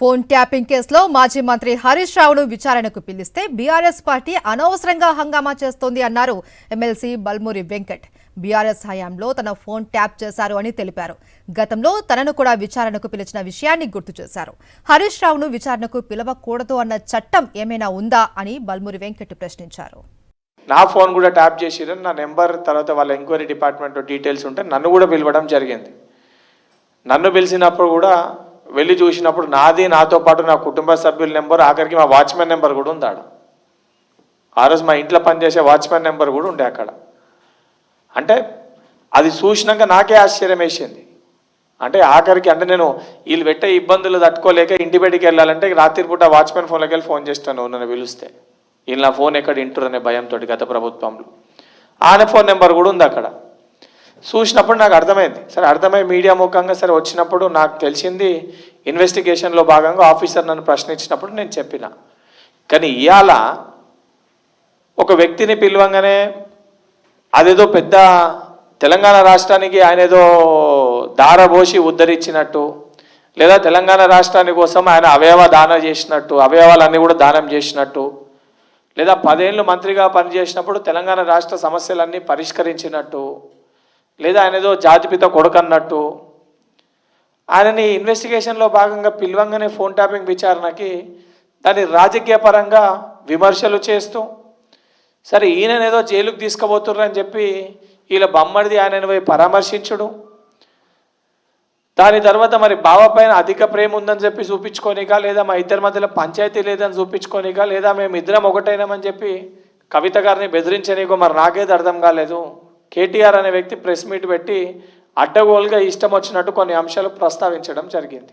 Phone tapping కేసులో మాజీ మంత్రి హరీష్ రావును విచారణకు పిలిస్తే బీఆర్ఎస్ పార్టీ అనవసరంగా హంగామా చేస్తోంది అన్నారు ఎమ్మెల్సీ బల్మూరి వెంకట్. బీఆర్ఎస్ హయాంలో తన ఫోన్ ట్యాప్ చేశారు అని తెలిపారు. గతంలో తనను కూడా విచారణకు పిలిచిన విషయాన్ని గుర్తు చేశారు. హరీష్ రావును విచారణకు పిలవకూడదు అన్న చట్టం ఏమైనా ఉందా అని బల్మూరి వెంకట్ ప్రశ్నించారు. నా ఫోన్ కూడా ట్యాప్ చేసిరు, నా నెంబర్ తర్వాత వాళ్ళ ఎంక్వైరీ డిపార్ట్మెంట్ డీటెయిల్స్ ఉంటే నన్ను కూడా పిలవడం జరిగింది. నన్ను పిలిచినప్పుడు కూడా వెళ్ళి చూసినప్పుడు నాతో పాటు నా కుటుంబ సభ్యుల నెంబర్, ఆఖరికి మా వాచ్మెన్ నెంబర్ కూడా ఉంది ఆడ. ఆ రోజు మా ఇంట్లో పనిచేసే వాచ్మెన్ నెంబర్ కూడా ఉండే అక్కడ. అంటే అది చూసినాక నాకే ఆశ్చర్యం వేసింది. అంటే ఆఖరికి అంటే నేను వీళ్ళు పెట్టే ఇబ్బందులు తట్టుకోలేక ఇంటి బయటికి వెళ్ళాలంటే రాత్రిపూట వాచ్మెన్ ఫోన్లోకి వెళ్ళి ఫోన్ చేస్తాను నన్ను పిలిస్తే. వీళ్ళు నా ఫోన్ ఎక్కడ ఇంటారు అనే భయంతో గత ప్రభుత్వంలో ఆయన ఫోన్ నెంబర్ కూడా ఉంది అక్కడ. చూసినప్పుడు నాకు అర్థమైంది. సరే అర్థమై మీడియా ముఖంగా సరే వచ్చినప్పుడు నాకు తెలిసింది ఇన్వెస్టిగేషన్లో భాగంగా ఆఫీసర్ నన్ను ప్రశ్నించినప్పుడు నేను చెప్పిన. కానీ ఇవాళ ఒక వ్యక్తిని పిలవంగానే అదేదో పెద్ద తెలంగాణ రాష్ట్రానికి ఆయన ఏదో దారబోసి ఉద్ధరించినట్టు, లేదా తెలంగాణ రాష్ట్రాని కోసం ఆయన అవయవ దానం చేసినట్టు, అవయవాలన్నీ కూడా దానం చేసినట్టు, లేదా 10 ఏళ్ళు మంత్రిగా పనిచేసినప్పుడు తెలంగాణ రాష్ట్ర సమస్యలన్నీ పరిష్కరించినట్టు, లేదా ఆయన ఏదో జాతిపిత కొడుకన్నట్టు ఆయనని ఇన్వెస్టిగేషన్లో భాగంగా పిలవంగానే ఫోన్ ట్యాపింగ్ విచారణకి దాన్ని రాజకీయ పరంగా విమర్శలు చేస్తూ సరే ఈయననేదో జైలుకు తీసుకుపోతున్నారని చెప్పి వీళ్ళ బొమ్మడిది ఆయనను పోయి పరామర్శించుడు, దాని తర్వాత మరి బావ పైన అధిక ప్రేమ ఉందని చెప్పి చూపించుకోనిక, లేదా మా ఇద్దరి మధ్యలో పంచాయతీ లేదని చూపించుకోనిక, లేదా మేము ఇద్దరం ఒకటైనామని చెప్పి కవిత గారిని బెదిరించనీకో మరి నాకేది అర్థం కాలేదు. కేటీఆర్ అనే వ్యక్తి ప్రెస్ మీట్ పెట్టి అడ్డగోలుగా ఇష్టం వచ్చినట్టు కొన్ని అంశాలు ప్రస్తావించడం జరిగింది.